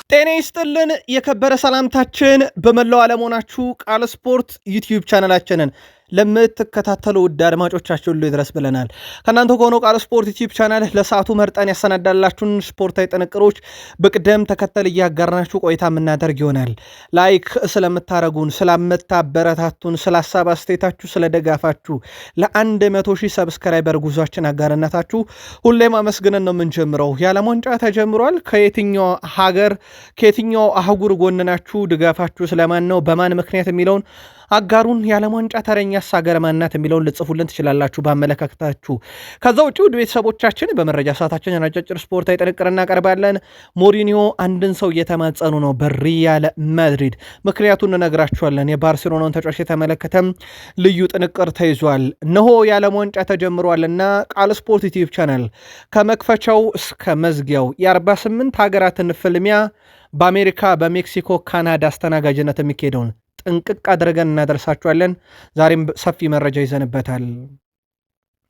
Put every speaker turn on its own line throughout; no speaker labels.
ጤና ይስጥልን የከበረ ሰላምታችን በመላው ዓለም ሆናችሁ ቃል ስፖርት ዩቲዩብ ቻናላችንን ለምትከታተሉ ውድ አድማጮቻችን ሁሉ ይድረስ ብለናል። ከእናንተ ከሆነው ቃል ስፖርት ዩቲዩብ ቻናል ለሰዓቱ መርጠን ያሰናዳላችሁን ስፖርታዊ ጥንቅሮች በቅደም ተከተል እያጋርናችሁ ቆይታ የምናደርግ ይሆናል። ላይክ ስለምታረጉን፣ ስለምታበረታቱን፣ ስለ ሀሳብ አስተያየታችሁ፣ ስለ ደጋፋችሁ ለ100,000 ሰብስክራይበር ጉዟችን አጋርነታችሁ ሁሌም አመስግነን ነው የምንጀምረው። የዓለም ዋንጫ ተጀምሯል። ከየትኛው ሀገር ከየትኛው አህጉር ጎን ናችሁ? ድጋፋችሁ ስለማን ነው? በማን ምክንያት የሚለውን አጋሩን። የዓለም ዋንጫ ተረኛስ ሀገር ማናት የሚለውን ልጽፉልን ትችላላችሁ በአመለካከታችሁ። ከዛ ውጭ ውድ ቤተሰቦቻችን በመረጃ ሰዓታችን አጫጭር ስፖርታዊ ጥንቅር እናቀርባለን። ሞሪኒዮ አንድን ሰው እየተማጸኑ ነው በሪያል ማድሪድ፣ ምክንያቱን እንነግራችኋለን። የባርሴሎናውን ተጫዋች የተመለከተም ልዩ ጥንቅር ተይዟል። እነሆ የዓለም ዋንጫ ተጀምሯልና ቃል ስፖርት ዩቲዩብ ቻናል ከመክፈቻው እስከ መዝጊያው የ48 ሀገራትን ፍልሚያ በአሜሪካ፣ በሜክሲኮ፣ ካናዳ አስተናጋጅነት የሚካሄደውን ጥንቅቅ አድርገን እናደርሳችኋለን። ዛሬም ሰፊ መረጃ ይዘንበታል።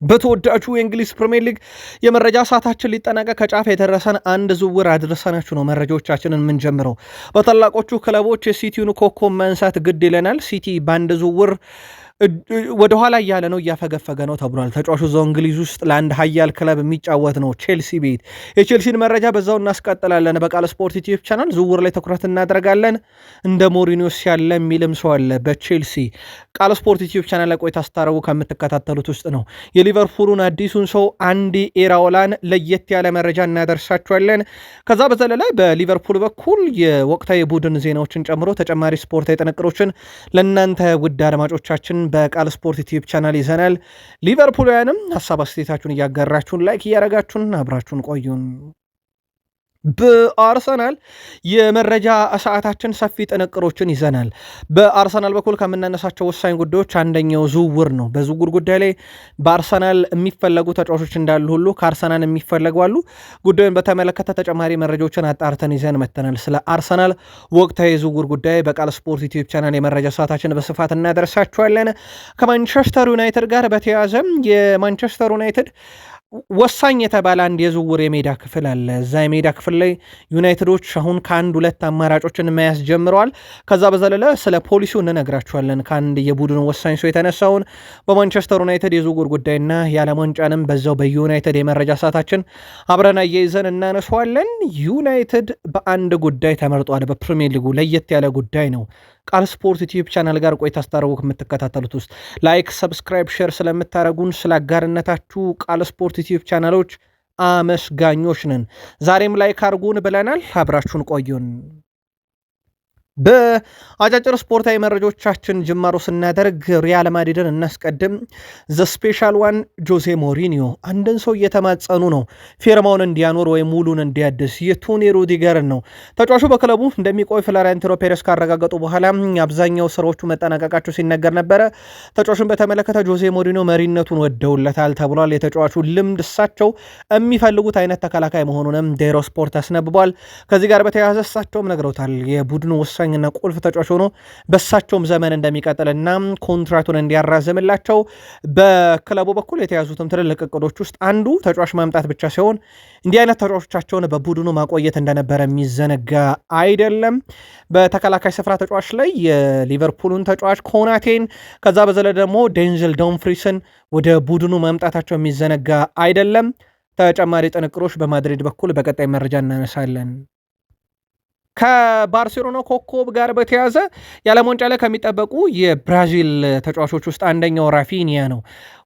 በተወዳጁ የእንግሊዝ ፕሪሚየር ሊግ የመረጃ ሰዓታችን ሊጠናቀቅ ከጫፍ የደረሰን አንድ ዝውውር አድርሰናችሁ ነው መረጃዎቻችንን የምንጀምረው። በታላቆቹ ክለቦች የሲቲውን ኮከብ ማንሳት ግድ ይለናል። ሲቲ በአንድ ዝውውር ወደኋላ እያለ ነው፣ እያፈገፈገ ነው ተብሏል። ተጫዋቹ እዛው እንግሊዝ ውስጥ ለአንድ ሀያል ክለብ የሚጫወት ነው፣ ቼልሲ ቤት። የቼልሲን መረጃ በዛው እናስቀጥላለን። በቃል ስፖርት ዩቲዩብ ቻናል ዝውውር ላይ ትኩረት እናደርጋለን። እንደ ሞሪኒዮስ ያለ የሚልም ሰው አለ በቼልሲ። ቃል ስፖርት ዩቲዩብ ቻናል ላይ ቆይታ ስታረጉ ከምትከታተሉት ውስጥ ነው። የሊቨርፑሉን አዲሱን ሰው አንዲ ኤራኦላን ለየት ያለ መረጃ እናደርሳችኋለን። ከዛ በዘለላ በሊቨርፑል በኩል የወቅታዊ ቡድን ዜናዎችን ጨምሮ ተጨማሪ ስፖርታዊ ጥንቅሮችን ለእናንተ ውድ አድማጮቻችን በቃል ስፖርት ዩቲዩብ ቻናል ይዘናል። ሊቨርፑልያንም ሀሳብ አስተያየታችሁን እያጋራችሁን ላይክ እያረጋችሁን አብራችሁን ቆዩን። በአርሰናል የመረጃ ሰዓታችን ሰፊ ጥንቅሮችን ይዘናል። በአርሰናል በኩል ከምናነሳቸው ወሳኝ ጉዳዮች አንደኛው ዝውውር ነው። በዝውውር ጉዳይ ላይ በአርሰናል የሚፈለጉ ተጫዋቾች እንዳሉ ሁሉ ከአርሰናል የሚፈለጉ አሉ። ጉዳዩን በተመለከተ ተጨማሪ መረጃዎችን አጣርተን ይዘን መተናል። ስለ አርሰናል ወቅታዊ የዝውውር ጉዳይ በቃል ስፖርት ዩቲዩብ ቻናል የመረጃ ሰዓታችን በስፋት እናደርሳችኋለን። ከማንቸስተር ዩናይትድ ጋር በተያያዘም የማንቸስተር ዩናይትድ ወሳኝ የተባለ አንድ የዝውውር የሜዳ ክፍል አለ። እዛ የሜዳ ክፍል ላይ ዩናይትዶች አሁን ከአንድ ሁለት አማራጮችን መያዝ ጀምረዋል። ከዛ በዘለለ ስለ ፖሊሲው እንነግራችኋለን። ከአንድ የቡድኑ ወሳኝ ሰው የተነሳውን በማንቸስተር ዩናይትድ የዝውውር ጉዳይና የዓለም ዋንጫንም በዛው በዩናይትድ የመረጃ ሰዓታችን አብረን አያይዘን እናነሷለን። ዩናይትድ በአንድ ጉዳይ ተመርጧል። በፕሪሚየር ሊጉ ለየት ያለ ጉዳይ ነው። ቃል ስፖርት ዩቲዩብ ቻናል ጋር ቆይታ ስታደርጉ ከምትከታተሉት ውስጥ ላይክ፣ ሰብስክራይብ፣ ሼር ስለምታደርጉን ስለ አጋርነታችሁ ቃል ስፖርት ዩቲዩብ ቻናሎች አመስጋኞች ነን። ዛሬም ላይክ አድርጉን ብለናል። አብራችሁን ቆዩን። በአጫጭር ስፖርታዊ መረጃዎቻችን ጅማሮ ስናደርግ ሪያል ማድሪድን እናስቀድም። ዘ ስፔሻል ዋን ጆዜ ሞሪኒዮ አንድን ሰው እየተማጸኑ ነው ፊርማውን እንዲያኖር ወይም ሙሉን እንዲያድስ። የቶኒ ሩዲገርን ነው። ተጫዋቹ በክለቡ እንደሚቆይ ፍሎሬንቲኖ ፔሬስ ካረጋገጡ በኋላ አብዛኛው ስራዎቹ መጠናቀቃቸው ሲነገር ነበረ። ተጫዋቹን በተመለከተ ጆዜ ሞሪኒዮ መሪነቱን ወደውለታል ተብሏል። የተጫዋቹ ልምድ እሳቸው የሚፈልጉት አይነት ተከላካይ መሆኑንም ዴሮ ስፖርት አስነብቧል። ከዚህ ጋር በተያያዘ እሳቸውም ነግረውታል የቡድኑ ወሳኝ እና ቁልፍ ተጫዋች ሆኖ በሳቸውም ዘመን እንደሚቀጥልና ኮንትራቱን እንዲያራዝምላቸው በክለቡ በኩል የተያዙትም ትልልቅ እቅዶች ውስጥ አንዱ ተጫዋች ማምጣት ብቻ ሲሆን እንዲህ አይነት ተጫዋቾቻቸውን በቡድኑ ማቆየት እንደነበረ የሚዘነጋ አይደለም። በተከላካይ ስፍራ ተጫዋች ላይ የሊቨርፑሉን ተጫዋች ኮናቴን ከዛ በዘለ ደግሞ ዴንዝል ዶምፍሪስን ወደ ቡድኑ ማምጣታቸው የሚዘነጋ አይደለም። ተጨማሪ ጥንቅሮች በማድሪድ በኩል በቀጣይ መረጃ እናነሳለን። ከባርሴሎና ኮከብ ጋር በተያዘ የዓለም ዋንጫ ላይ ከሚጠበቁ የብራዚል ተጫዋቾች ውስጥ አንደኛው ራፊኒያ ነው።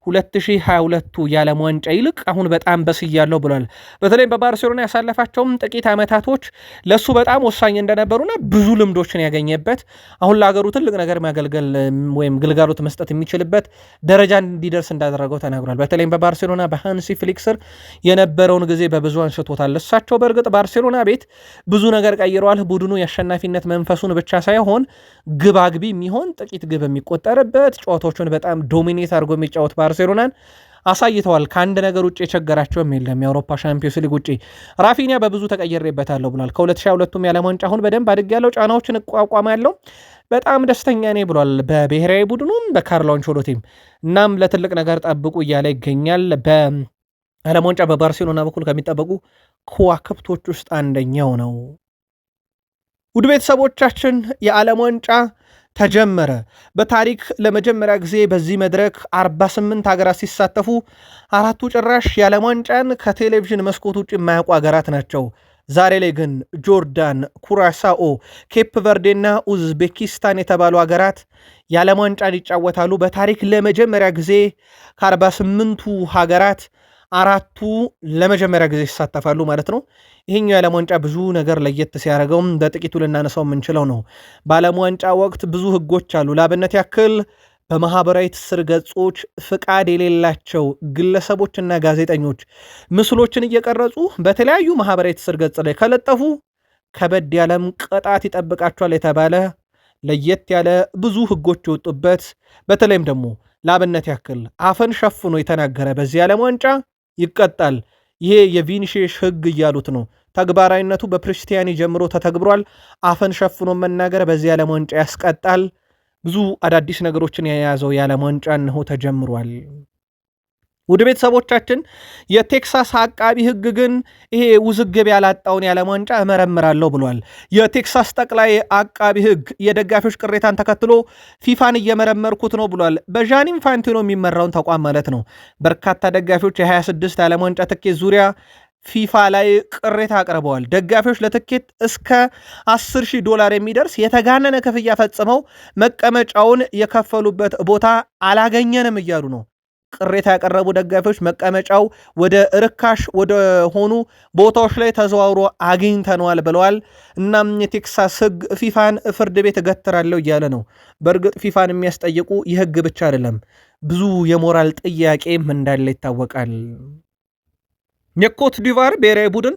2022 የዓለም ዋንጫ ይልቅ አሁን በጣም በስያለው ብሏል። በተለይም በባርሴሎና ያሳለፋቸውም ጥቂት ዓመታቶች ለሱ በጣም ወሳኝ እንደነበሩና ብዙ ልምዶችን ያገኘበት አሁን ለሀገሩ ትልቅ ነገር ማገልገል ወይም ግልጋሎት መስጠት የሚችልበት ደረጃ እንዲደርስ እንዳደረገው ተናግሯል። በተለይም በባርሴሎና በሃንሲ ፍሊክ ስር የነበረውን ጊዜ በብዙ አንስቶታል። እሳቸው በእርግጥ ባርሴሎና ቤት ብዙ ነገር ቀይረዋል። ቡድኑ የአሸናፊነት መንፈሱን ብቻ ሳይሆን ግብ አግቢ የሚሆን ጥቂት ግብ የሚቆጠርበት ጨዋታዎቹን በጣም ዶሚኔት አድርጎ የሚጫወት ባርሴሎናን አሳይተዋል። ከአንድ ነገር ውጭ የቸገራቸውም የለም። የአውሮፓ ሻምፒዮንስ ሊግ ውጭ ራፊኒያ በብዙ ተቀይሬበታለሁ ብሏል። ከ2022 የዓለም ዋንጫ አሁን በደንብ አድጌያለሁ፣ ጫናዎችን እቋቋማለሁ፣ በጣም ደስተኛ ነኝ ብሏል። በብሔራዊ ቡድኑም በካርሎ አንቸሎቲም እናም ለትልቅ ነገር ጠብቁ እያለ ይገኛል። በዓለም ዋንጫ በባርሴሎና በኩል ከሚጠበቁ ከዋክብቶች ውስጥ አንደኛው ነው። ውድ ቤተሰቦቻችን የዓለም ዋንጫ ተጀመረ። በታሪክ ለመጀመሪያ ጊዜ በዚህ መድረክ 48 ሀገራት ሲሳተፉ አራቱ ጭራሽ የዓለም ዋንጫን ከቴሌቪዥን መስኮት ውጭ የማያውቁ ሀገራት ናቸው። ዛሬ ላይ ግን ጆርዳን፣ ኩራሳኦ፣ ኬፕ ቨርዴና ኡዝቤኪስታን የተባሉ ሀገራት የዓለም ዋንጫን ይጫወታሉ። በታሪክ ለመጀመሪያ ጊዜ ከ48ቱ ሀገራት አራቱ ለመጀመሪያ ጊዜ ይሳተፋሉ ማለት ነው። ይህኛው የዓለም ዋንጫ ብዙ ነገር ለየት ሲያደርገውም በጥቂቱ ልናነሳው የምንችለው ነው። በዓለም ዋንጫ ወቅት ብዙ ህጎች አሉ። ለአብነት ያክል በማህበራዊ ትስስር ገጾች ፍቃድ የሌላቸው ግለሰቦችና ጋዜጠኞች ምስሎችን እየቀረጹ በተለያዩ ማህበራዊ ትስስር ገጽ ላይ ከለጠፉ ከበድ ያለም ቅጣት ይጠብቃቸዋል የተባለ ለየት ያለ ብዙ ህጎች የወጡበት፣ በተለይም ደግሞ ለአብነት ያክል አፈን ሸፍኖ የተናገረ በዚህ የዓለም ዋንጫ ይቀጣል። ይሄ የቪኒሺየስ ህግ እያሉት ነው። ተግባራዊነቱ በፕሪስቲያኒ ጀምሮ ተተግብሯል። አፈን ሸፍኖ መናገር በዚህ የዓለም ዋንጫ ያስቀጣል። ብዙ አዳዲስ ነገሮችን የያዘው የዓለም ዋንጫ እነሆ ተጀምሯል። ውድ ቤተሰቦቻችን የቴክሳስ አቃቢ ህግ ግን ይሄ ውዝግብ ያላጣውን የዓለም ዋንጫ እመረምራለሁ ብሏል። የቴክሳስ ጠቅላይ አቃቢ ህግ የደጋፊዎች ቅሬታን ተከትሎ ፊፋን እየመረመርኩት ነው ብሏል። በዣኒ ኢንፋንቲኖ የሚመራውን ተቋም ማለት ነው። በርካታ ደጋፊዎች የ26 የዓለም ዋንጫ ትኬት ዙሪያ ፊፋ ላይ ቅሬታ አቅርበዋል። ደጋፊዎች ለትኬት እስከ $10,000 የሚደርስ የተጋነነ ክፍያ ፈጽመው መቀመጫውን የከፈሉበት ቦታ አላገኘንም እያሉ ነው። ቅሬታ ያቀረቡ ደጋፊዎች መቀመጫው ወደ ርካሽ ወደ ሆኑ ቦታዎች ላይ ተዘዋውሮ አግኝተነዋል ብለዋል። እናም የቴክሳስ ህግ ፊፋን ፍርድ ቤት እገትራለሁ እያለ ነው። በእርግጥ ፊፋን የሚያስጠይቁ የህግ ብቻ አይደለም፣ ብዙ የሞራል ጥያቄም እንዳለ ይታወቃል። የኮት ዲቫር ብሔራዊ ቡድን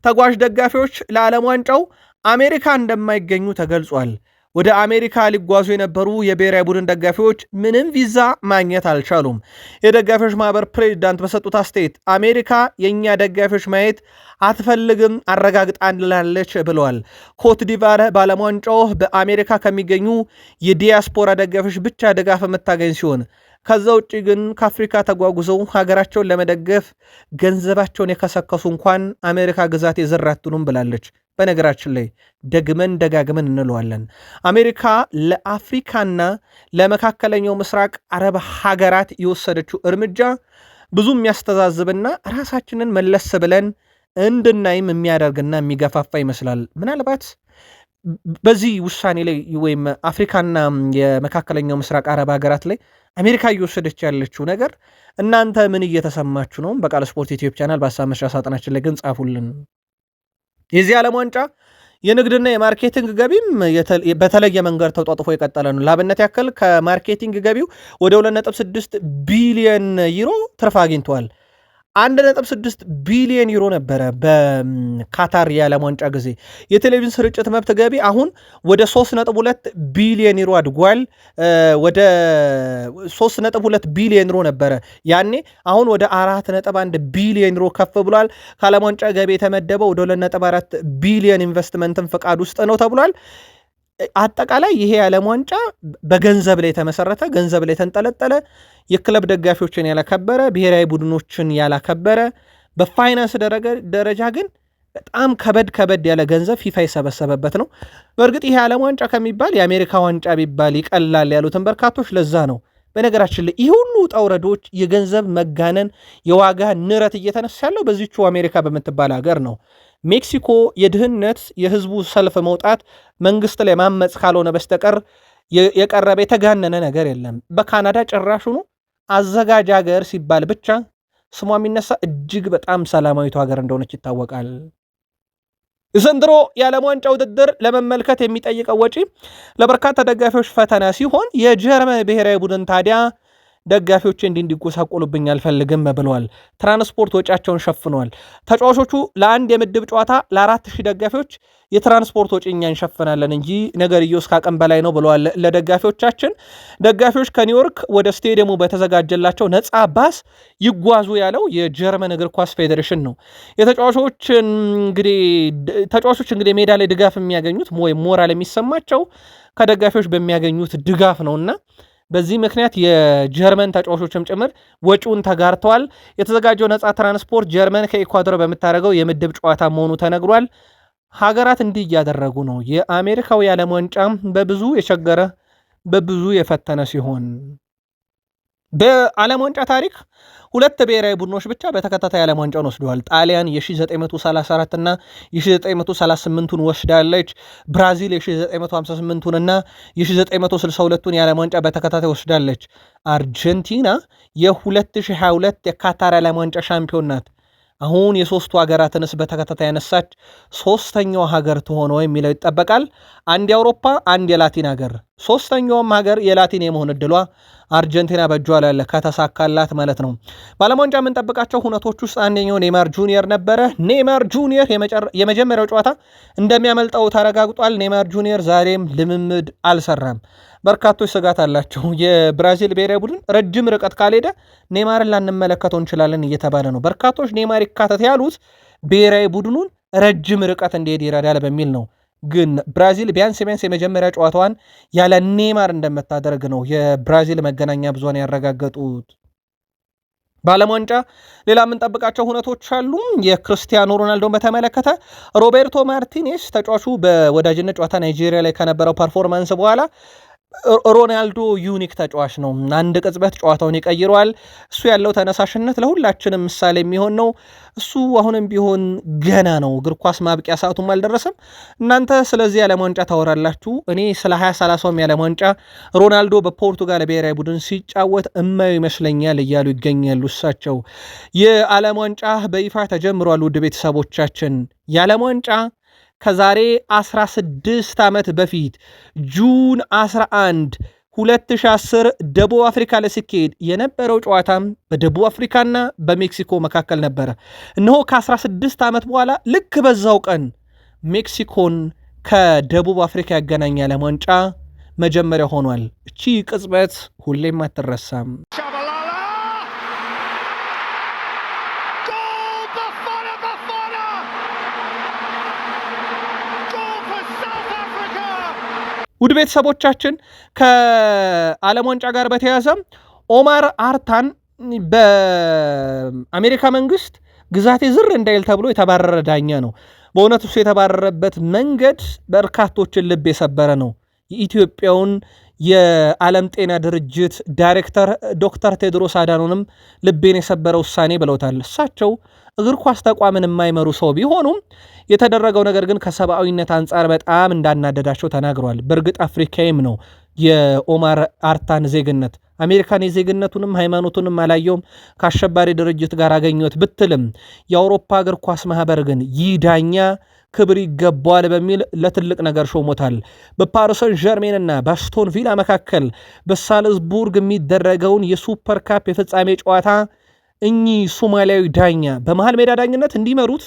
ተጓዥ ደጋፊዎች ለዓለም ዋንጫው አሜሪካ እንደማይገኙ ተገልጿል። ወደ አሜሪካ ሊጓዙ የነበሩ የብሔራዊ ቡድን ደጋፊዎች ምንም ቪዛ ማግኘት አልቻሉም። የደጋፊዎች ማህበር ፕሬዚዳንት በሰጡት አስተያየት አሜሪካ የእኛ ደጋፊዎች ማየት አትፈልግም አረጋግጣላለች ብለዋል። ኮት ዲቫር በዓለም ዋንጫው በአሜሪካ ከሚገኙ የዲያስፖራ ደጋፊዎች ብቻ ድጋፍ የምታገኝ ሲሆን ከዛ ውጭ ግን ከአፍሪካ ተጓጉዘው ሀገራቸውን ለመደገፍ ገንዘባቸውን የከሰከሱ እንኳን አሜሪካ ግዛት የዘር አትሉም ብላለች። በነገራችን ላይ ደግመን ደጋግመን እንለዋለን። አሜሪካ ለአፍሪካና ለመካከለኛው ምስራቅ አረብ ሀገራት የወሰደችው እርምጃ ብዙ የሚያስተዛዝብና ራሳችንን መለስ ብለን እንድናይም የሚያደርግና የሚገፋፋ ይመስላል። ምናልባት በዚህ ውሳኔ ላይ ወይም አፍሪካና የመካከለኛው ምስራቅ አረብ ሀገራት ላይ አሜሪካ እየወሰደች ያለችው ነገር እናንተ ምን እየተሰማችሁ ነው? በቃል ስፖርት ዩቲዩብ ቻናል በሀሳብ መስጫ ሳጥናችን ላይ ግን ጻፉልን። የዚህ ዓለም ዋንጫ የንግድና የማርኬቲንግ ገቢም በተለየ መንገድ ተጧጥፎ የቀጠለ ነው። ለአብነት ያክል ከማርኬቲንግ ገቢው ወደ 2.6 ቢሊዮን ዩሮ ትርፍ አግኝተዋል። 1.6 ቢሊዮን ዩሮ ነበረ በካታር የዓለም ዋንጫ ጊዜ። የቴሌቪዥን ስርጭት መብት ገቢ አሁን ወደ 3.2 ቢሊዮን ዩሮ አድጓል። ወደ 3.2 ቢሊዮን ዩሮ ነበረ ያኔ፣ አሁን ወደ 4.1 ቢሊዮን ዩሮ ከፍ ብሏል። ከዓለም ዋንጫ ገቢ የተመደበው ወደ 2.4 ቢሊዮን ኢንቨስትመንትን ፍቃድ ውስጥ ነው ተብሏል። አጠቃላይ ይሄ የዓለም ዋንጫ በገንዘብ ላይ የተመሰረተ ገንዘብ ላይ የተንጠለጠለ የክለብ ደጋፊዎችን ያላከበረ ብሔራዊ ቡድኖችን ያላከበረ በፋይናንስ ደረጃ ግን በጣም ከበድ ያለ ገንዘብ ፊፋ የሰበሰበበት ነው። በእርግጥ ይሄ የዓለም ዋንጫ ከሚባል የአሜሪካ ዋንጫ ቢባል ይቀላል ያሉትን በርካቶች ለዛ ነው። በነገራችን ላይ ይህ ሁሉ ውጣ ውረዶች፣ የገንዘብ መጋነን፣ የዋጋ ንረት እየተነሳ ያለው በዚቹ አሜሪካ በምትባል ሀገር ነው። ሜክሲኮ የድህነት የህዝቡ ሰልፍ መውጣት መንግስት ላይ ማመፅ ካልሆነ በስተቀር የቀረበ የተጋነነ ነገር የለም። በካናዳ ጭራሹኑ አዘጋጅ ሀገር ሲባል ብቻ ስሟ የሚነሳ እጅግ በጣም ሰላማዊቱ ሀገር እንደሆነች ይታወቃል። የዘንድሮ የዓለም ዋንጫ ውድድር ለመመልከት የሚጠይቀው ወጪ ለበርካታ ደጋፊዎች ፈተና ሲሆን የጀርመን ብሔራዊ ቡድን ታዲያ ደጋፊዎች እንዲጎሳቆሉብኝ አልፈልግም ብለዋል። ትራንስፖርት ወጪያቸውን ሸፍነዋል። ተጫዋቾቹ ለአንድ የምድብ ጨዋታ ለ4,000 ደጋፊዎች የትራንስፖርት ወጪ እኛ እንሸፍናለን እንጂ ነገርየው እስከ አቅም በላይ ነው ብለዋል። ለደጋፊዎቻችን ደጋፊዎች ከኒውዮርክ ወደ ስቴዲየሙ በተዘጋጀላቸው ነፃ ባስ ይጓዙ ያለው የጀርመን እግር ኳስ ፌዴሬሽን ነው። ተጫዋቾች እንግዲህ ሜዳ ላይ ድጋፍ የሚያገኙት ወይም ሞራል የሚሰማቸው ከደጋፊዎች በሚያገኙት ድጋፍ ነውና በዚህ ምክንያት የጀርመን ተጫዋቾችም ጭምር ወጪውን ተጋርተዋል። የተዘጋጀው ነፃ ትራንስፖርት ጀርመን ከኢኳዶር በምታደርገው የምድብ ጨዋታ መሆኑ ተነግሯል። ሀገራት እንዲህ እያደረጉ ነው። የአሜሪካው የዓለም ዋንጫ በብዙ የቸገረ በብዙ የፈተነ ሲሆን በዓለም ዋንጫ ታሪክ 2 ብሔራዊ ቡድኖች ብቻ በተከታታይ ዓለም ዋንጫውን ወስደዋል። ጣሊያን የ1934 እና የ1938ን ወስዳለች። ብራዚል የ1958ን እና የ1962ን የዓለም ዋንጫ በተከታታይ ወስዳለች። አርጀንቲና የ2022 የካታር ዓለም ዋንጫ ሻምፒዮን ናት። አሁን የሶስቱ ሀገራትንስ በተከታታይ ያነሳች ሶስተኛው ሀገር ትሆነው የሚለው ይጠበቃል። አንድ የአውሮፓ አንድ የላቲን ሀገር፣ ሶስተኛውም ሀገር የላቲን የመሆን እድሏ አርጀንቲና በእጇ ላይ ያለ ከተሳካላት ማለት ነው። በዓለም ዋንጫ የምንጠብቃቸው ሁነቶች ውስጥ አንደኛው ኔይማር ጁኒየር ነበረ። ኔይማር ጁኒየር የመጀመሪያው ጨዋታ እንደሚያመልጠው ተረጋግጧል። ኔይማር ጁኒየር ዛሬም ልምምድ አልሰራም። በርካቶች ስጋት አላቸው። የብራዚል ብሔራዊ ቡድን ረጅም ርቀት ካልሄደ ኔይማርን ላንመለከተው እንችላለን እየተባለ ነው። በርካቶች ኔይማር ይካተት ያሉት ብሔራዊ ቡድኑን ረጅም ርቀት እንዲሄድ ይረዳል በሚል ነው። ግን ብራዚል ቢያንስ የመጀመሪያ ጨዋታዋን ያለ ኔይማር እንደምታደርግ ነው የብራዚል መገናኛ ብዙሃን ያረጋገጡት። በዓለም ዋንጫ ሌላ የምንጠብቃቸው ሁነቶች አሉ። የክርስቲያኖ ሮናልዶን በተመለከተ ሮቤርቶ ማርቲኔስ ተጫዋቹ በወዳጅነት ጨዋታ ናይጄሪያ ላይ ከነበረው ፐርፎርማንስ በኋላ ሮናልዶ ዩኒክ ተጫዋች ነው፣ አንድ ቅጽበት ጨዋታውን ይቀይረዋል፣ እሱ ያለው ተነሳሽነት ለሁላችንም ምሳሌ የሚሆን ነው። እሱ አሁንም ቢሆን ገና ነው፣ እግር ኳስ ማብቂያ ሰዓቱም አልደረሰም። እናንተ ስለዚህ የዓለም ዋንጫ ታወራላችሁ፣ እኔ ስለ 2030 የዓለም ዋንጫ ሮናልዶ በፖርቱጋል ብሔራዊ ቡድን ሲጫወት እማዩ ይመስለኛል እያሉ ይገኛሉ። እሳቸው የዓለም ዋንጫ በይፋ ተጀምሯል። ውድ ቤተሰቦቻችን የዓለም ዋንጫ ከዛሬ 16 ዓመት በፊት ጁን 11 2010 ደቡብ አፍሪካ ለስኬድ የነበረው ጨዋታም በደቡብ አፍሪካና በሜክሲኮ መካከል ነበረ። እነሆ ከ16 ዓመት በኋላ ልክ በዛው ቀን ሜክሲኮን ከደቡብ አፍሪካ ያገናኝ የዓለም ዋንጫ መጀመሪያ ሆኗል። እቺ ቅጽበት ሁሌም አትረሳም። ውድ ቤተሰቦቻችን ከዓለም ዋንጫ ጋር በተያያዘ ኦማር አርታን በአሜሪካ መንግስት ግዛቴ ዝር እንዳይል ተብሎ የተባረረ ዳኛ ነው። በእውነት እሱ የተባረረበት መንገድ በርካቶችን ልብ የሰበረ ነው። የኢትዮጵያውን የዓለም ጤና ድርጅት ዳይሬክተር ዶክተር ቴድሮስ አዳኖንም ልቤን የሰበረ ውሳኔ ብለውታል። እሳቸው እግር ኳስ ተቋምን የማይመሩ ሰው ቢሆኑም የተደረገው ነገር ግን ከሰብአዊነት አንጻር በጣም እንዳናደዳቸው ተናግረዋል። በእርግጥ አፍሪካዊም ነው የኦማር አርታን ዜግነት። አሜሪካን የዜግነቱንም ሃይማኖቱንም አላየውም፣ ከአሸባሪ ድርጅት ጋር አገኘት ብትልም የአውሮፓ እግር ኳስ ማህበር ግን ይህ ዳኛ ክብር ይገባዋል በሚል ለትልቅ ነገር ሾሞታል። በፓሪሰን ጀርሜን እና በአስቶን ቪላ መካከል በሳልዝቡርግ የሚደረገውን የሱፐር ካፕ የፍጻሜ ጨዋታ እኚህ ሶማሊያዊ ዳኛ በመሃል ሜዳ ዳኝነት እንዲመሩት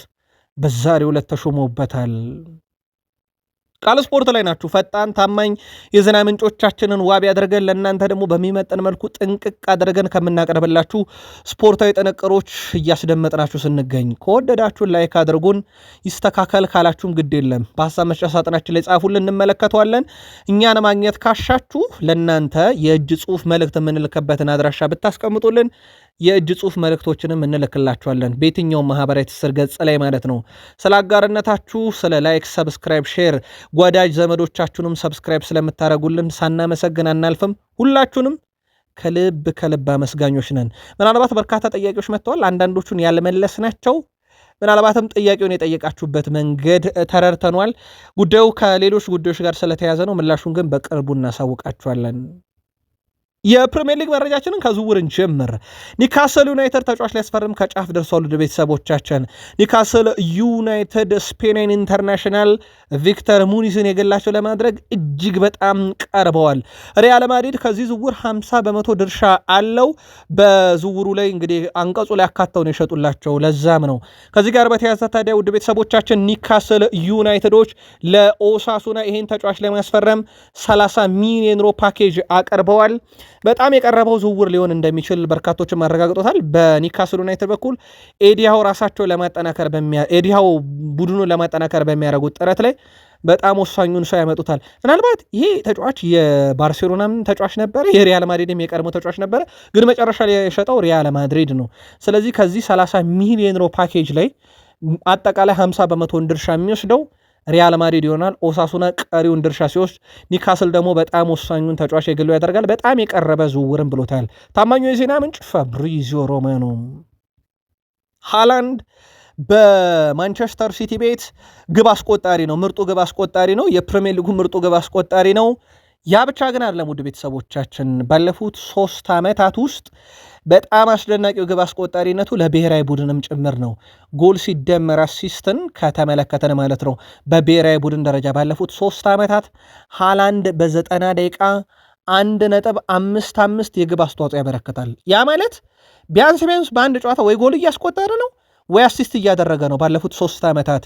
በዛሬው ዕለት ተሾመውበታል። ቃል ስፖርት ላይ ናችሁ። ፈጣን ታማኝ የዜና ምንጮቻችንን ዋቢ አድርገን ለእናንተ ደግሞ በሚመጥን መልኩ ጥንቅቅ አድርገን ከምናቀርብላችሁ ስፖርታዊ ጥንቅሮች እያስደመጥናችሁ ስንገኝ ከወደዳችሁን ላይክ አድርጉን። ይስተካከል ካላችሁም ግድ የለም በሀሳብ መስጫ ሳጥናችን ላይ ጻፉልን፣ እንመለከተዋለን። እኛን ማግኘት ካሻችሁ ለእናንተ የእጅ ጽሑፍ መልእክት የምንልክበትን አድራሻ ብታስቀምጡልን የእጅ ጽሑፍ መልእክቶችንም እንልክላችኋለን በየትኛውም ማህበራዊ ትስስር ገጽ ላይ ማለት ነው። ስለ አጋርነታችሁ፣ ስለ ላይክ፣ ሰብስክራይብ፣ ሼር ጓዳጅ ዘመዶቻችሁንም ሰብስክራይብ ስለምታደርጉልን ሳናመሰግን አናልፍም። ሁላችሁንም ከልብ አመስጋኞች ነን። ምናልባት በርካታ ጥያቄዎች መጥተዋል። አንዳንዶቹን ያልመለስናቸው ምናልባትም ጥያቄውን የጠየቃችሁበት መንገድ ተረድተኗል። ጉዳዩ ከሌሎች ጉዳዮች ጋር ስለተያዘ ነው። ምላሹን ግን በቅርቡ እናሳውቃችኋለን። የፕሪሚየር ሊግ መረጃችንን ከዝውውርን ጀምር። ኒካስል ዩናይትድ ተጫዋች ሊያስፈርም ከጫፍ ደርሷል። ወደ ቤተሰቦቻችን ኒካስል ዩናይትድ ስፔንን ኢንተርናሽናል ቪክተር ሙኒስን የገላቸው ለማድረግ እጅግ በጣም ቀርበዋል። ሪያል ማድሪድ ከዚህ ዝውውር 50% ድርሻ አለው። በዝውውሩ ላይ እንግዲህ አንቀጹ ላይ አካተውን የሸጡላቸው ለዛም ነው። ከዚህ ጋር በተያያዘ ታዲያ ውድ ቤተሰቦቻችን ኒካስል ዩናይትዶች ለኦሳሱና ይሄን ተጫዋች ለማስፈረም 30 ሚሊዮን ዩሮ ፓኬጅ አቀርበዋል። በጣም የቀረበው ዝውውር ሊሆን እንደሚችል በርካቶችም አረጋግጦታል። በኒካስል ዩናይትድ በኩል ኤዲሃው ኤዲሃው ቡድኑን ለማጠናከር በሚያደርጉት ጥረት ላይ በጣም ወሳኙን ሰው ያመጡታል። ምናልባት ይሄ ተጫዋች የባርሴሎናም ተጫዋች ነበረ፣ የሪያል ማድሪድም የቀድሞ ተጫዋች ነበረ፣ ግን መጨረሻ ላይ የሸጠው ሪያል ማድሪድ ነው። ስለዚህ ከዚህ 30 ሚሊዮን ዩሮ ፓኬጅ ላይ አጠቃላይ 50% ድርሻ የሚወስደው ሪያል ማድሪድ ይሆናል። ኦሳሱና ቀሪውን ድርሻ ሲወስድ፣ ኒካስል ደግሞ በጣም ወሳኙን ተጫዋች የግሉ ያደርጋል። በጣም የቀረበ ዝውውርም ብሎታል ታማኙ የዜና ምንጭ ፋብሪዚዮ ሮማኖ። ሃላንድ በማንቸስተር ሲቲ ቤት ግብ አስቆጣሪ ነው፣ ምርጡ ግብ አስቆጣሪ ነው፣ የፕሪሚየር ሊጉ ምርጡ ግብ አስቆጣሪ ነው። ያ ብቻ ግን አይደለም ውድ ቤተሰቦቻችን፣ ባለፉት 3 ዓመታት ውስጥ በጣም አስደናቂው ግብ አስቆጣሪነቱ ለብሔራዊ ቡድንም ጭምር ነው። ጎል ሲደመር አሲስትን ከተመለከተን ማለት ነው በብሔራዊ ቡድን ደረጃ ባለፉት 3 ዓመታት ሃላንድ በ90 ደቂቃ 1.55 የግብ አስተዋጽኦ ያበረክታል። ያ ማለት ቢያንስ በአንድ ጨዋታ ወይ ጎል እያስቆጠረ ነው ወይ አሲስት እያደረገ ነው። ባለፉት 3 ዓመታት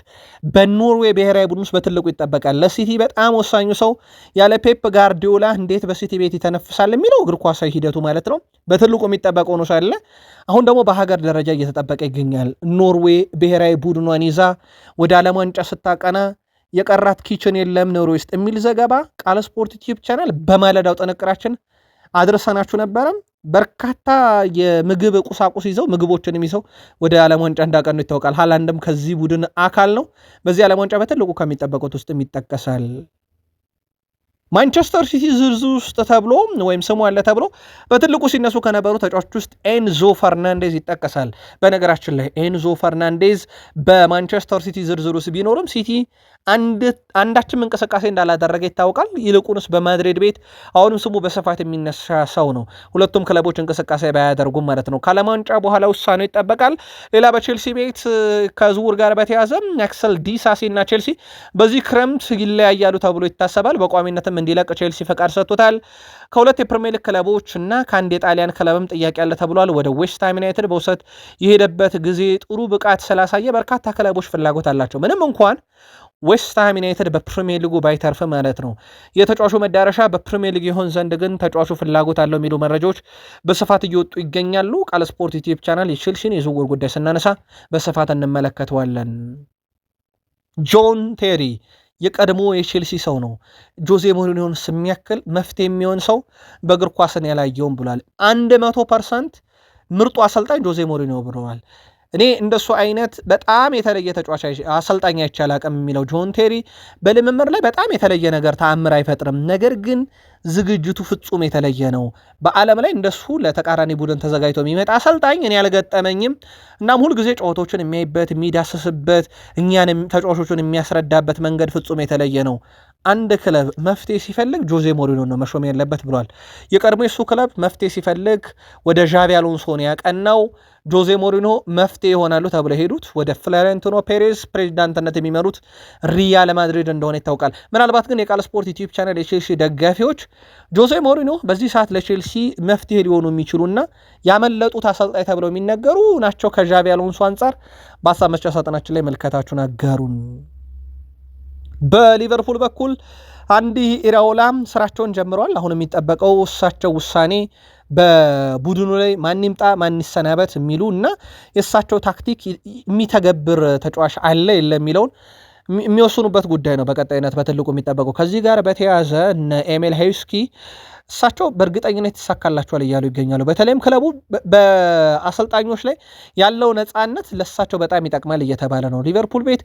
በኖርዌይ ብሔራዊ ቡድን ውስጥ በትልቁ ይጠበቃል። ለሲቲ በጣም ወሳኙ ሰው ያለ ፔፕ ጋርዲዮላ እንዴት በሲቲ ቤት ይተነፍሳል የሚለው እግር ኳሳዊ ሂደቱ ማለት ነው በትልቁ የሚጠበቀው ነው ሳለ አሁን ደግሞ በሀገር ደረጃ እየተጠበቀ ይገኛል። ኖርዌይ ብሔራዊ ቡድኗን ይዛ ወደ ዓለም ዋንጫ ስታቀና የቀራት ኪችን የለም ኖርዌይ ውስጥ የሚል ዘገባ ቃል ስፖርት ዩቲዩብ ቻናል በማለዳው ጥንቅራችን አድርሰናችሁ ነበረም። በርካታ የምግብ ቁሳቁስ ይዘው ምግቦችንም ይዘው ወደ ዓለም ዋንጫ እንዳቀኑ ይታወቃል። ሃላንድም ከዚህ ቡድን አካል ነው። በዚህ ዓለም ዋንጫ በትልቁ ከሚጠበቁት ውስጥ ይጠቀሳል። ማንቸስተር ሲቲ ዝርዝር ውስጥ ተብሎ ወይም ስሙ አለ ተብሎ በትልቁ ሲነሱ ከነበሩ ተጫዋቾች ውስጥ ኤንዞ ፈርናንዴዝ ይጠቀሳል። በነገራችን ላይ ኤንዞ ፈርናንዴዝ በማንቸስተር ሲቲ ዝርዝር ውስጥ ቢኖርም ሲቲ አንዳችም እንቅስቃሴ እንዳላደረገ ይታወቃል። ይልቁንስ በማድሪድ ቤት አሁንም ስሙ በስፋት የሚነሳ ሰው ነው። ሁለቱም ክለቦች እንቅስቃሴ ባያደርጉም ማለት ነው። ከዓለም ዋንጫ በኋላ ውሳኔው ይጠበቃል። ሌላ በቼልሲ ቤት ከዝውውር ጋር በተያዘ አክሰል ዲሳሲ እና ቼልሲ በዚህ ክረምት ይለያያሉ ተብሎ ይታሰባል። በቋሚነትም እንዲለቅ ቼልሲ ፈቃድ ሰጥቶታል። ከሁለት የፕሪሚየር ሊግ ክለቦች እና ከአንድ የጣሊያን ክለብም ጥያቄ ያለ ተብሏል። ወደ ዌስትሃም ዩናይትድ በውሰት የሄደበት ጊዜ ጥሩ ብቃት ስላሳየ በርካታ ክለቦች ፍላጎት አላቸው። ምንም እንኳን ዌስትሃም ዩናይትድ በፕሪሚየር ሊጉ ባይተርፍ ማለት ነው። የተጫዋቹ መዳረሻ በፕሪሚየር ሊግ ይሆን ዘንድ ግን ተጫዋቹ ፍላጎት አለው የሚሉ መረጃዎች በስፋት እየወጡ ይገኛሉ። ቃል ስፖርት ዩቲዩብ ቻናል የቼልሲን የዝውውር ጉዳይ ስናነሳ በስፋት እንመለከተዋለን። ጆን ቴሪ የቀድሞ የቼልሲ ሰው ነው። ጆዜ ሞሪኒዮን የሚያክል መፍትሄ የሚሆን ሰው በእግር ኳስን ያላየውም ብሏል። 100% ምርጡ አሰልጣኝ ጆዜ ሞሪኒዮ ብለዋል። እኔ እንደሱ አይነት በጣም የተለየ ተጫዋች አሰልጣኝ አይቻል አቅም የሚለው ጆን ቴሪ በልምምር ላይ በጣም የተለየ ነገር ተአምር አይፈጥርም፣ ነገር ግን ዝግጅቱ ፍጹም የተለየ ነው። በዓለም ላይ እንደሱ ለተቃራኒ ቡድን ተዘጋጅቶ የሚመጣ አሰልጣኝ እኔ አልገጠመኝም። እናም ሁልጊዜ ጨዋታዎችን የሚያይበት የሚዳስስበት፣ እኛን ተጫዋቾችን የሚያስረዳበት መንገድ ፍጹም የተለየ ነው። አንድ ክለብ መፍትሄ ሲፈልግ ጆዜ ሞሪኒዮ ነው መሾም ያለበት ብሏል። የቀድሞ የሱ ክለብ መፍትሄ ሲፈልግ ወደ ዣቪ አሎንሶ ነው ያቀናው። ጆዜ ሞሪኒዮ መፍትሄ ይሆናሉ ተብለው ሄዱት ወደ ፍሎሬንቲኖ ፔሬዝ ፕሬዚዳንትነት የሚመሩት ሪያል ማድሪድ እንደሆነ ይታወቃል። ምናልባት ግን የቃል ስፖርት ዩቲዩብ ቻናል የቼልሲ ደጋፊዎች ጆዜ ሞሪኒዮ በዚህ ሰዓት ለቼልሲ መፍትሄ ሊሆኑ የሚችሉና ያመለጡት አሰልጣኝ ተብለው የሚነገሩ ናቸው ከዣቪ አሎንሶ አንጻር። በሀሳብ መስጫ ሳጥናችን ላይ መልከታችሁን አጋሩን። በሊቨርፑል በኩል አንዲ ኢራኦላ ስራቸውን ጀምረዋል። አሁን የሚጠበቀው እሳቸው ውሳኔ በቡድኑ ላይ ማን ይምጣ ማን ይሰናበት የሚሉ እና የእሳቸው ታክቲክ የሚተገብር ተጫዋች አለ የለ የሚለውን የሚወስኑበት ጉዳይ ነው በቀጣይነት በትልቁ የሚጠበቀው። ከዚህ ጋር በተያያዘ እነ ኤሜል ሄውስኪ እሳቸው በእርግጠኝነት ይሳካላቸዋል እያሉ ይገኛሉ። በተለይም ክለቡ በአሰልጣኞች ላይ ያለው ነፃነት ለእሳቸው በጣም ይጠቅማል እየተባለ ነው። ሊቨርፑል ቤት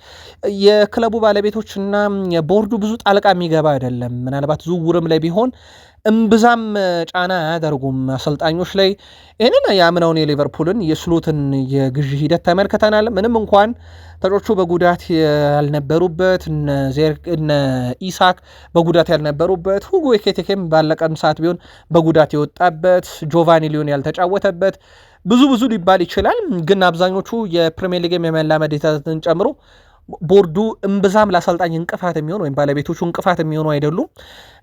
የክለቡ ባለቤቶችና የቦርዱ ብዙ ጣልቃ የሚገባ አይደለም። ምናልባት ዝውውርም ላይ ቢሆን እምብዛም ጫና አያደርጉም አሰልጣኞች ላይ። ይህንን የአምናውን የሊቨርፑልን የስሎትን የግዢ ሂደት ተመልክተናል። ምንም እንኳን ተጫዋቾቹ በጉዳት ያልነበሩበት እነ ኢሳክ በጉዳት ያልነበሩበት፣ ሁጎ ኤኪቲኬም ባለቀን ሰዓት ቢሆን በጉዳት የወጣበት፣ ጆቫኒ ሊዮን ያልተጫወተበት ብዙ ሊባል ይችላል። ግን አብዛኞቹ የፕሪሚየር ሊግ የመላመድ ሂደትን ጨምሮ ቦርዱ እምብዛም ለአሰልጣኝ እንቅፋት የሚሆን ወይም ባለቤቶቹ እንቅፋት የሚሆኑ አይደሉም።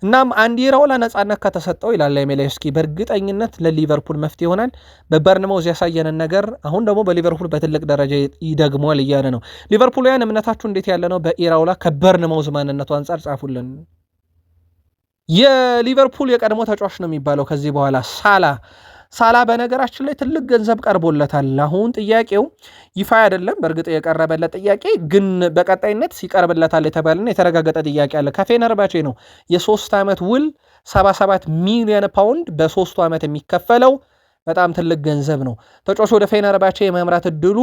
እናም አንዲ ኢራኦላ ነፃነት ከተሰጠው ይላል ኤሜሌስኪ በእርግጠኝነት ለሊቨርፑል መፍትሄ ይሆናል። በበርንማውዝ ያሳየንን ነገር አሁን ደግሞ በሊቨርፑል በትልቅ ደረጃ ይደግመዋል እያለ ነው። ሊቨርፑልያን እምነታችሁ እንዴት ያለ ነው? በኢራኦላ ከበርንማውዝ ማንነቱ አንጻር ጻፉልን። የሊቨርፑል የቀድሞ ተጫዋች ነው የሚባለው ከዚህ በኋላ ሳላ በነገራችን ላይ ትልቅ ገንዘብ ቀርቦለታል። አሁን ጥያቄው ይፋ አይደለም። በእርግጥ የቀረበለት ጥያቄ ግን በቀጣይነት ይቀርብለታል የተባለና የተረጋገጠ ጥያቄ አለ። ከፌነርባቼ ነው የ3 ዓመት ውል 77 ሚሊዮን ፓውንድ በ3 ዓመት የሚከፈለው በጣም ትልቅ ገንዘብ ነው። ተጫዋቹ ወደ ፌነርባቼ የማምራት እድሉ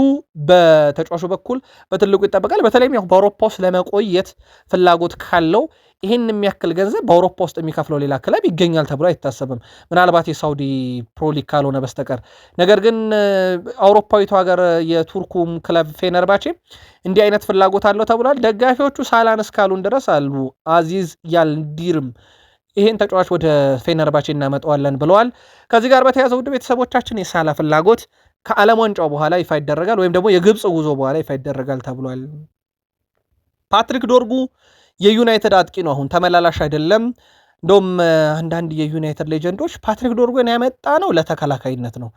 በተጫዋቹ በኩል በትልቁ ይጠበቃል። በተለይም ያው በአውሮፓ ውስጥ ለመቆየት ፍላጎት ካለው ይህን የሚያክል ገንዘብ በአውሮፓ ውስጥ የሚከፍለው ሌላ ክለብ ይገኛል ተብሎ አይታሰብም፣ ምናልባት የሳውዲ ፕሮሊግ ካልሆነ በስተቀር። ነገር ግን አውሮፓዊቱ ሀገር የቱርኩም ክለብ ፌነርባቼ እንዲህ አይነት ፍላጎት አለው ተብሏል። ደጋፊዎቹ ሳላን እስካሉን ድረስ አሉ አዚዝ ያልዲርም ይህን ተጫዋች ወደ ፌነርባቼ እናመጣዋለን ብለዋል። ከዚህ ጋር በተያያዘ ውድ ቤተሰቦቻችን የሳላ ፍላጎት ከዓለም ዋንጫው በኋላ ይፋ ይደረጋል፣ ወይም ደግሞ የግብፅ ጉዞ በኋላ ይፋ ይደረጋል ተብሏል። ፓትሪክ ዶርጉ የዩናይትድ አጥቂ ነው፣ አሁን ተመላላሽ አይደለም። እንደውም አንዳንድ የዩናይትድ ሌጀንዶች ፓትሪክ ዶርጉን ያመጣ ነው ለተከላካይነት ነው፣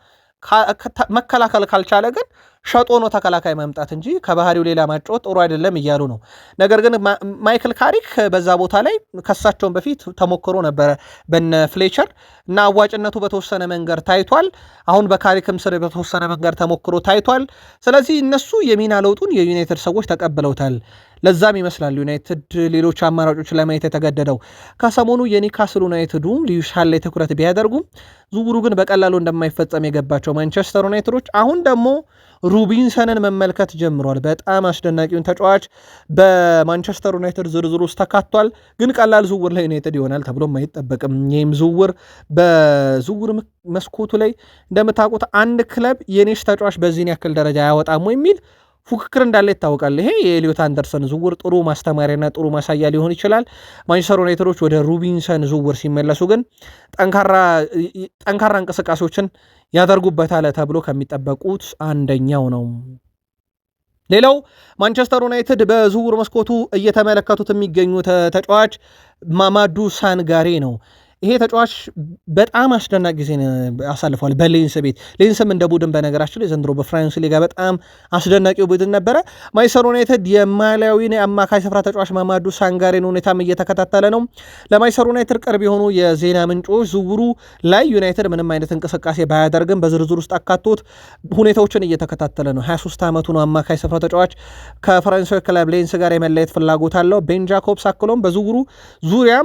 መከላከል ካልቻለ ግን ሸጦ ነው ተከላካይ ማምጣት እንጂ ከባህሪው ሌላ ማጫወት ጥሩ አይደለም እያሉ ነው። ነገር ግን ማይክል ካሪክ በዛ ቦታ ላይ ከሳቸውን በፊት ተሞክሮ ነበረ በነ ፍሌቸር እና አዋጭነቱ በተወሰነ መንገድ ታይቷል። አሁን በካሪክም ስር በተወሰነ መንገድ ተሞክሮ ታይቷል። ስለዚህ እነሱ የሚና ለውጡን የዩናይትድ ሰዎች ተቀብለውታል። ለዛም ይመስላል ዩናይትድ ሌሎች አማራጮች ለማየት የተገደደው። ከሰሞኑ የኒካስል ዩናይትዱ ሊዩሻን ላይ ትኩረት ቢያደርጉም ዝውውሩ ግን በቀላሉ እንደማይፈጸም የገባቸው ማንቸስተር ዩናይትዶች አሁን ደግሞ ሩቢንሰንን መመልከት ጀምሯል። በጣም አስደናቂውን ተጫዋች በማንቸስተር ዩናይትድ ዝርዝር ውስጥ ተካቷል። ግን ቀላል ዝውውር ላይ ዩናይትድ ይሆናል ተብሎም አይጠበቅም። ይህም ዝውውር በዝውውር መስኮቱ ላይ እንደምታውቁት አንድ ክለብ የኔሽ ተጫዋች በዚህን ያክል ደረጃ አያወጣም የሚል ፉክክር እንዳለ ይታወቃል። ይሄ የኤሊዮት አንደርሰን ዝውውር ጥሩ ማስተማሪያና ጥሩ ማሳያ ሊሆን ይችላል። ማንቸስተር ዩናይትዶች ወደ ሩቢንሰን ዝውውር ሲመለሱ ግን ጠንካራ እንቅስቃሴዎችን ያደርጉበታል ተብሎ ከሚጠበቁት አንደኛው ነው። ሌላው ማንቸስተር ዩናይትድ በዝውውር መስኮቱ እየተመለከቱት የሚገኙት ተጫዋች ማማዱ ሳንጋሬ ነው። ይሄ ተጫዋች በጣም አስደናቂ ጊዜ አሳልፏል በሌንስ ቤት። ሌንስም እንደ ቡድን በነገራችን ላይ ዘንድሮ በፍራንስ ሊጋ በጣም አስደናቂው ቡድን ነበረ። ማንቸስተር ዩናይትድ የማሊያዊን የአማካይ ስፍራ ተጫዋች ማማዱ ሳንጋሬን ሁኔታም እየተከታተለ ነው። ለማንቸስተር ዩናይትድ ቅርብ የሆኑ የዜና ምንጮች ዝውውሩ ላይ ዩናይትድ ምንም አይነት እንቅስቃሴ ባያደርግም በዝርዝር ውስጥ አካቶት ሁኔታዎችን እየተከታተለ ነው። 23 ዓመቱ ነው አማካይ ስፍራ ተጫዋች ከፈረንሳዊ ክለብ ሌንስ ጋር የመለየት ፍላጎት አለው። ቤን ጃኮብስ አክሎም በዝውውሩ ዙሪያ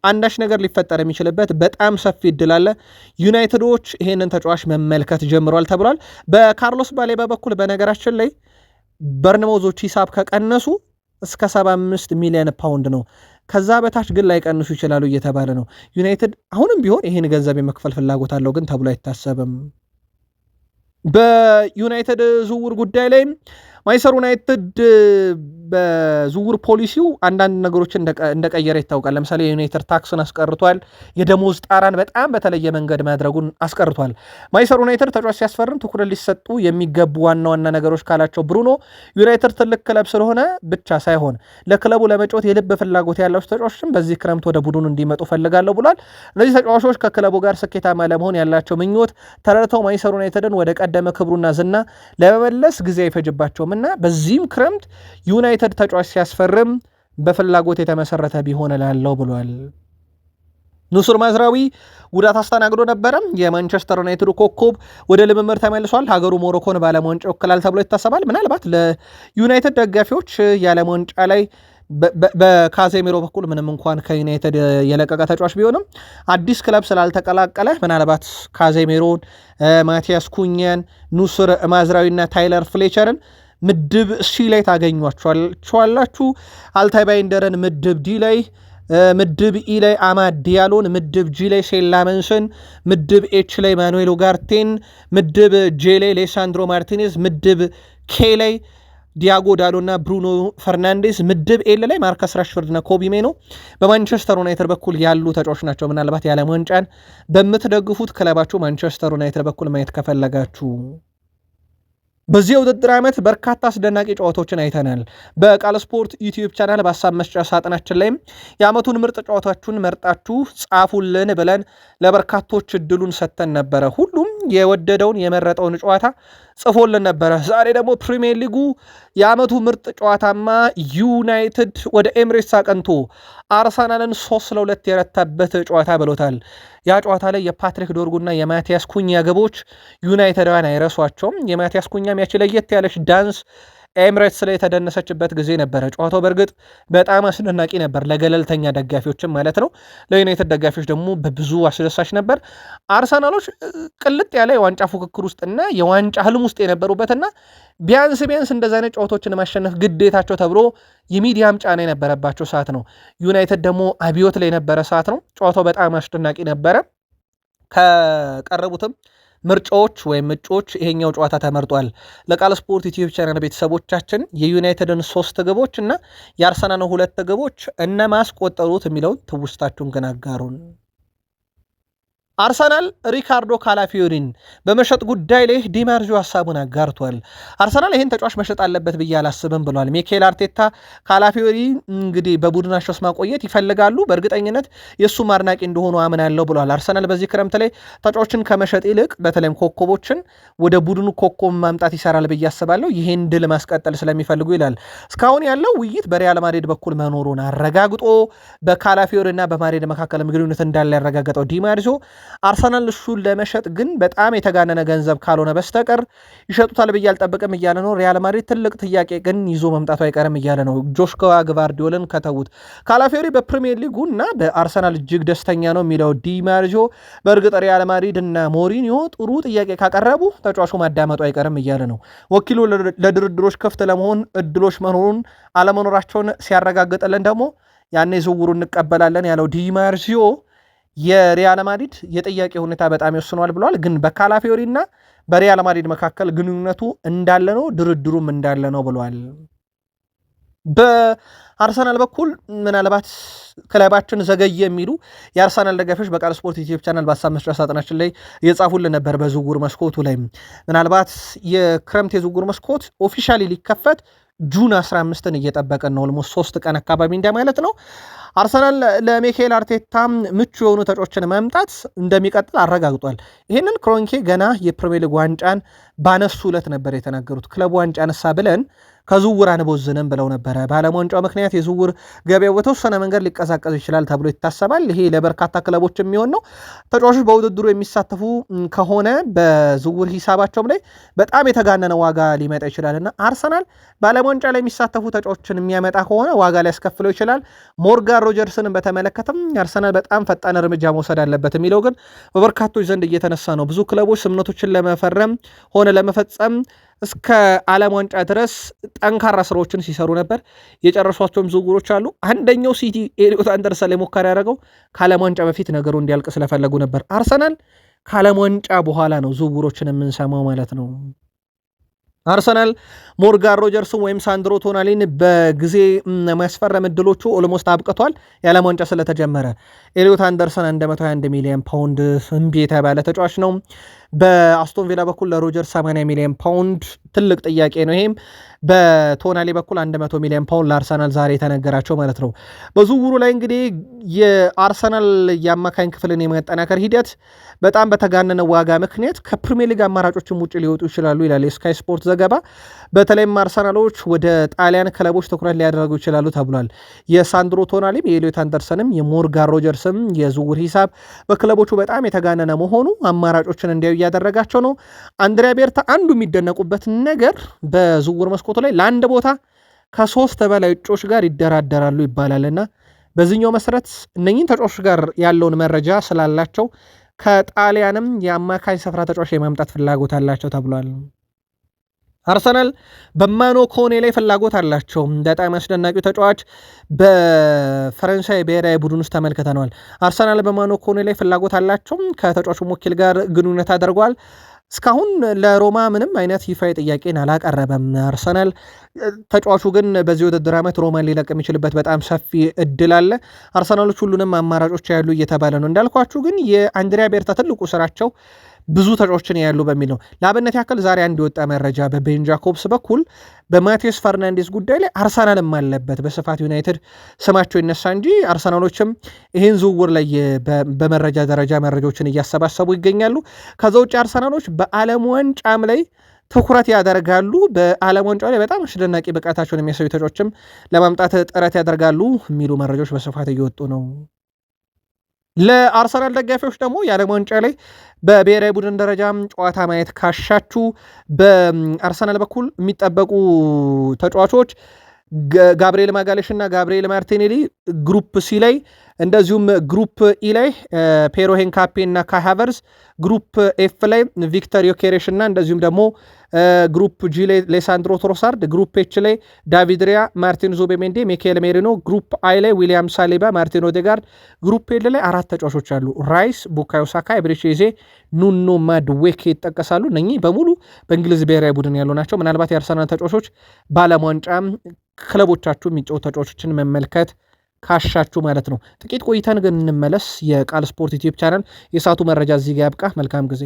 አንዳች ነገር ሊፈጠር የሚችልበት በጣም ሰፊ እድል አለ። ዩናይትዶች ይሄንን ተጫዋች መመልከት ጀምሯል ተብሏል። በካርሎስ ባሌባ በኩል በነገራችን ላይ በርንማውዞች ሂሳብ ከቀነሱ እስከ 75 ሚሊዮን ፓውንድ ነው። ከዛ በታች ግን ላይቀንሱ ይችላሉ እየተባለ ነው። ዩናይትድ አሁንም ቢሆን ይህን ገንዘብ የመክፈል ፍላጎት አለው ግን ተብሎ አይታሰብም። በዩናይትድ ዝውውር ጉዳይ ላይ ማንቸስተር ዩናይትድ በዝውውር ፖሊሲው አንዳንድ ነገሮች እንደቀየረ ይታወቃል። ለምሳሌ የዩናይትድ ታክስን አስቀርቷል። የደሞዝ ጣራን በጣም በተለየ መንገድ ማድረጉን አስቀርቷል። ማንቸስተር ዩናይትድ ተጫዋች ሲያስፈርም ትኩረት ሊሰጡ የሚገቡ ዋና ዋና ነገሮች ካላቸው ብሩኖ ዩናይትድ ትልቅ ክለብ ስለሆነ ብቻ ሳይሆን ለክለቡ ለመጫወት የልብ ፍላጎት ያላቸው ተጫዋቾችም በዚህ ክረምት ወደ ቡድኑ እንዲመጡ ፈልጋለሁ ብሏል። እነዚህ ተጫዋቾች ከክለቡ ጋር ስኬታማ ለመሆን ያላቸው ምኞት ተረድተው ማንቸስተር ዩናይትድን ወደ ቀደመ ክብሩና ዝና ለመመለስ ጊዜ አይፈጅባቸውም እና በዚህም ክረምት ዩናይትድ ተጫዋች ሲያስፈርም በፍላጎት የተመሰረተ ቢሆን ላለው ብሏል። ኑሱር ማዝራዊ ጉዳት አስተናግዶ ነበረ። የማንቸስተር ዩናይትድ ኮከብ ወደ ልምምድ ተመልሷል። ሀገሩ ሞሮኮን በዓለም ዋንጫ ይወክላል ተብሎ ይታሰባል። ምናልባት ለዩናይትድ ደጋፊዎች የዓለም ዋንጫ ላይ በካዜሜሮ በኩል ምንም እንኳን ከዩናይትድ የለቀቀ ተጫዋች ቢሆንም አዲስ ክለብ ስላልተቀላቀለ ምናልባት ካዜሜሮን፣ ማቲያስ ኩኛን፣ ኑሱር ማዝራዊና ታይለር ፍሌቸርን ምድብ ሲ ላይ ታገኟቸዋላችሁ። አልታይ ባይንደርን ምድብ ዲ ላይ፣ ምድብ ኢ ላይ አማድ ዲያሎን፣ ምድብ ጂ ላይ ሴላመንስን፣ ምድብ ኤች ላይ ማኑኤል ኡጋርቴን፣ ምድብ ጄ ላይ ሌሳንድሮ ማርቲኔዝ፣ ምድብ ኬ ላይ ዲያጎ ዳሎና ብሩኖ ፈርናንዴስ፣ ምድብ ኤል ላይ ማርከስ ራሽፎርድና ኮቢ ሜኖ በማንቸስተር ዩናይትድ በኩል ያሉ ተጫዋቾች ናቸው። ምናልባት የዓለም ዋንጫን በምትደግፉት ክለባችሁ ማንቸስተር ዩናይትድ በኩል ማየት ከፈለጋችሁ በዚህ የውድድር ዓመት በርካታ አስደናቂ ጨዋታዎችን አይተናል። በቃል ስፖርት ዩቲዩብ ቻናል በሀሳብ መስጫ ሳጥናችን ላይም የዓመቱን ምርጥ ጨዋታችሁን መርጣችሁ ጻፉልን ብለን ለበርካቶች እድሉን ሰጥተን ነበረ። ሁሉም የወደደውን የመረጠውን ጨዋታ ጽፎልን ነበረ። ዛሬ ደግሞ ፕሪሚየር ሊጉ የዓመቱ ምርጥ ጨዋታማ ዩናይትድ ወደ ኤምሬትስ አቀንቶ አርሰናልን 3-2 የረታበት ጨዋታ ብሎታል። ያ ጨዋታ ላይ የፓትሪክ ዶርጉና የማቲያስ ኩኛ ግቦች ዩናይትዳውያን አይረሷቸውም። የማቲያስ ኩኛም ያቺ ለየት ያለች ዳንስ ኤምሬትስ ላይ የተደነሰችበት ጊዜ ነበረ። ጨዋታው በእርግጥ በጣም አስደናቂ ነበር ለገለልተኛ ደጋፊዎችም ማለት ነው። ለዩናይትድ ደጋፊዎች ደግሞ በብዙ አስደሳች ነበር። አርሰናሎች ቅልጥ ያለ የዋንጫ ፉክክር ውስጥና የዋንጫ ህልም ውስጥ የነበሩበትና ቢያንስ እንደዚህ አይነት ጨዋታዎችን ማሸነፍ ግዴታቸው ተብሎ የሚዲያም ጫና የነበረባቸው ሰዓት ነው። ዩናይትድ ደግሞ አብዮት ላይ የነበረ ሰዓት ነው። ጨዋታው በጣም አስደናቂ ነበረ። ከቀረቡትም ምርጫዎች ወይም እጩዎች ይሄኛው ጨዋታ ተመርጧል። ለቃል ስፖርት ዩቲዩብ ቻናል ቤተሰቦቻችን የዩናይትድን 3 ግቦች እና የአርሰናል 2 ግቦች እነማስቆጠሩት የሚለውን ትውስታችሁን ግን አጋሩን። አርሰናል ሪካርዶ ካላፊዮሪን በመሸጥ ጉዳይ ላይ ዲማርጆ ሀሳቡን አጋርቷል። አርሰናል ይህን ተጫዋች መሸጥ አለበት ብዬ አላስብም ብሏል። ሚኬል አርቴታ ካላፊዮሪ እንግዲህ በቡድናቸው ማቆየት ይፈልጋሉ፣ በእርግጠኝነት የእሱም አድናቂ እንደሆኑ አምናለሁ ብሏል። አርሰናል በዚህ ክረምት ላይ ተጫዋችን ከመሸጥ ይልቅ በተለይም ኮከቦችን ወደ ቡድኑ ኮከብ ማምጣት ይሰራል ብዬ አስባለሁ፣ ይህን ድል ማስቀጠል ስለሚፈልጉ ይላል። እስካሁን ያለው ውይይት በሪያል ማድሪድ በኩል መኖሩን አረጋግጦ በካላፊዮሪ እና በማድሪድ መካከልም ግንኙነት እንዳለ ያረጋገጠው ዲማርጆ አርሰናል እሱን ለመሸጥ ግን በጣም የተጋነነ ገንዘብ ካልሆነ በስተቀር ይሸጡታል ብዬ አልጠብቅም እያለ ነው። ሪያል ማድሪድ ትልቅ ጥያቄ ግን ይዞ መምጣቱ አይቀርም እያለ ነው። ጆሽኮዋ ግቫርዲዮልን ከተዉት ካላፊዮሪ በፕሪሚየር ሊጉ እና በአርሰናል እጅግ ደስተኛ ነው የሚለው ዲማርጆ በእርግጥ ሪያል ማድሪድ እና ሞሪኒዮ ጥሩ ጥያቄ ካቀረቡ ተጫዋቹ ማዳመጡ አይቀርም እያለ ነው። ወኪሉ ለድርድሮች ክፍት ለመሆን እድሎች መኖሩን አለመኖራቸውን ሲያረጋግጥልን ደግሞ ያኔ ዝውውሩ እንቀበላለን ያለው ዲማርጆ የሪያል ማድሪድ የጥያቄ ሁኔታ በጣም ይወስኗል ብለዋል። ግን በካላፊዮሪ እና በሪያል ማድሪድ መካከል ግንኙነቱ እንዳለ ነው፣ ድርድሩም እንዳለ ነው ብለዋል። በአርሰናል በኩል ምናልባት ክለባችን ዘገየ የሚሉ የአርሰናል ደጋፊዎች በቃል ስፖርት ዩቲዩብ ቻናል በሀሳብ መስጫ ሳጥናችን ላይ እየጻፉልን ነበር። በዝውውር መስኮቱ ላይ ምናልባት የክረምት የዝውውር መስኮት ኦፊሻሊ ሊከፈት ጁን 15ን እየጠበቀን ነው። ኦልሞስት 3 ቀን አካባቢ እንደማለት ነው። አርሰናል ለሚኬል አርቴታ ምቹ የሆኑ ተጫዋቾችን ማምጣት እንደሚቀጥል አረጋግጧል። ይህንን ክሮንኬ ገና የፕሪሚየር ሊግ ዋንጫን ባነሱ ዕለት ነበር የተናገሩት። ክለቡ ዋንጫ ነሳ ብለን ከዝውውር አንቦዝንም ብለው ነበረ። በዓለም ዋንጫው ምክንያት የዝውውር ገበያው በተወሰነ መንገድ ሊቀዛቀዝ ይችላል ተብሎ ይታሰባል። ይሄ ለበርካታ ክለቦች የሚሆን ነው። ተጫዋቾች በውድድሩ የሚሳተፉ ከሆነ በዝውውር ሂሳባቸውም ላይ በጣም የተጋነነ ዋጋ ሊመጣ ይችላልና አርሰናል በዓለም ዋንጫ ላይ የሚሳተፉ ተጫዋቾችን የሚያመጣ ከሆነ ዋጋ ሊያስከፍለው ይችላል። ሞርጋን ሮጀርስንም በተመለከተም አርሰናል በጣም ፈጣን እርምጃ መውሰድ አለበት የሚለው ግን በበርካቶች ዘንድ እየተነሳ ነው። ብዙ ክለቦች ስምምነቶችን ለመፈረም ሆነ ለመፈጸም እስከ ዓለም ዋንጫ ድረስ ጠንካራ ስራዎችን ሲሰሩ ነበር። የጨረሷቸውም ዝውውሮች አሉ። አንደኛው ሲቲ ኤሊዮት አንደርሰን ላይ ሙከራ ያደረገው ከዓለም ዋንጫ በፊት ነገሩ እንዲያልቅ ስለፈለጉ ነበር። አርሰናል ከዓለም ዋንጫ በኋላ ነው ዝውውሮችን የምንሰማው ማለት ነው። አርሰናል ሞርጋን ሮጀርስን ወይም ሳንድሮ ቶናሊን በጊዜ ማስፈረም እድሎቹ ኦልሞስት አብቅቷል። የዓለም ዋንጫ ስለተጀመረ ኤሊዮት አንደርሰን 121 ሚሊዮን ፓውንድ እምቢ የተባለ ተጫዋች ነው። በአስቶን ቪላ በኩል ለሮጀርስ 80 ሚሊዮን ፓውንድ ትልቅ ጥያቄ ነው። ይሄም በቶናሊ በኩል 100 ሚሊዮን ፓውንድ ለአርሰናል ዛሬ የተነገራቸው ማለት ነው። በዝውውሩ ላይ እንግዲህ የአርሰናል የአማካኝ ክፍልን የማጠናከር ሂደት በጣም በተጋነነ ዋጋ ምክንያት ከፕሪሚየር ሊግ አማራጮችም ውጭ ሊወጡ ይችላሉ ይላል የስካይ ስፖርት ዘገባ። በተለይም አርሰናሎች ወደ ጣሊያን ክለቦች ትኩረት ሊያደርጉ ይችላሉ ተብሏል። የሳንድሮ ቶናሊም የኤሊዮት አንደርሰንም የሞርጋን ሮጀርስም የዝውውር ሂሳብ በክለቦቹ በጣም የተጋነነ መሆኑ አማራጮችን እንዲያዩ እያደረጋቸው ነው። አንድሪያ ቤርታ አንዱ የሚደነቁበት ነገር በዝውውር መስኮቱ ላይ ለአንድ ቦታ ከ3 በላይ እጮች ጋር ይደራደራሉ ይባላልና በዚህኛው መሰረት እነኚህን ተጫዋቾች ጋር ያለውን መረጃ ስላላቸው ከጣሊያንም የአማካኝ ስፍራ ተጫዋች የማምጣት ፍላጎት አላቸው ተብሏል። አርሰናል በማኖ ኮኔ ላይ ፍላጎት አላቸው። በጣም አስደናቂው ተጫዋች በፈረንሳይ ብሔራዊ ቡድን ውስጥ ተመልክተነዋል። አርሰናል በማኖ ኮኔ ላይ ፍላጎት አላቸው። ከተጫዋቹ ወኪል ጋር ግንኙነት አድርጓል። እስካሁን ለሮማ ምንም አይነት ይፋዊ ጥያቄን አላቀረበም አርሰናል። ተጫዋቹ ግን በዚህ ውድድር ዓመት ሮማን ሊለቅ የሚችልበት በጣም ሰፊ እድል አለ። አርሰናሎች ሁሉንም አማራጮች ያሉ እየተባለ ነው። እንዳልኳችሁ ግን የአንድሪያ ቤርታ ትልቁ ስራቸው ብዙ ተጫዋቾችን ያሉ በሚል ነው። ለአብነት ያክል ዛሬ አንድ የወጣ መረጃ በቤን ጃኮብስ በኩል በማቴዎስ ፈርናንዴስ ጉዳይ ላይ አርሰናልም አለበት በስፋት ዩናይትድ ስማቸው ይነሳ እንጂ አርሰናሎችም ይህን ዝውውር ላይ በመረጃ ደረጃ መረጃዎችን እያሰባሰቡ ይገኛሉ። ከዛ ውጭ አርሰናሎች በዓለም ዋንጫም ላይ ትኩረት ያደርጋሉ። በዓለም ዋንጫው ላይ በጣም አስደናቂ ብቃታቸውን የሚያሳዩ ተጫዋቾችም ለማምጣት ጥረት ያደርጋሉ የሚሉ መረጃዎች በስፋት እየወጡ ነው። ለአርሰናል ደጋፊዎች ደግሞ የዓለም ዋንጫ ላይ በብሔራዊ ቡድን ደረጃ ጨዋታ ማየት ካሻችሁ በአርሰናል በኩል የሚጠበቁ ተጫዋቾች ጋብሪኤል ማጋሌሽ እና ጋብሪኤል ማርቲኔሊ ግሩፕ ሲ ላይ፣ እንደዚሁም ግሩፕ ኢ ላይ ፔሮ ሄንካፔ እና ካይ ሃቨርዝ፣ ግሩፕ ኤፍ ላይ ቪክተር ዮኬሬሽ እና እንደዚሁም ደግሞ ግሩፕ ጂ ላይ ሌሳንድሮ ትሮሳርድ፣ ግሩፕ ኤች ላይ ዳቪድ ሪያ፣ ማርቲን ዙቤሜንዴ፣ ሚካኤል ሜሪኖ፣ ግሩፕ አይ ላይ ዊሊያም ሳሊባ፣ ማርቲን ኦዴጋርድ፣ ግሩፕ ኤል ላይ 4 ተጫዋቾች አሉ። ራይስ፣ ቡካዮ ሳካ፣ ኤብሪቼዜ፣ ኑኖ ማድዌኬ ይጠቀሳሉ። እነኚህ በሙሉ በእንግሊዝ ብሔራዊ ቡድን ያሉ ናቸው። ምናልባት የአርሰናል ተጫዋቾች በዓለም ዋንጫ ክለቦቻችሁ የሚጫወቱ ተጫዋቾችን መመልከት ካሻችሁ ማለት ነው። ጥቂት ቆይተን ግን እንመለስ። የቃል ስፖርት ዩቲዩብ ቻናል የሰዓቱ መረጃ እዚህ ጋር ያብቃ። መልካም ጊዜ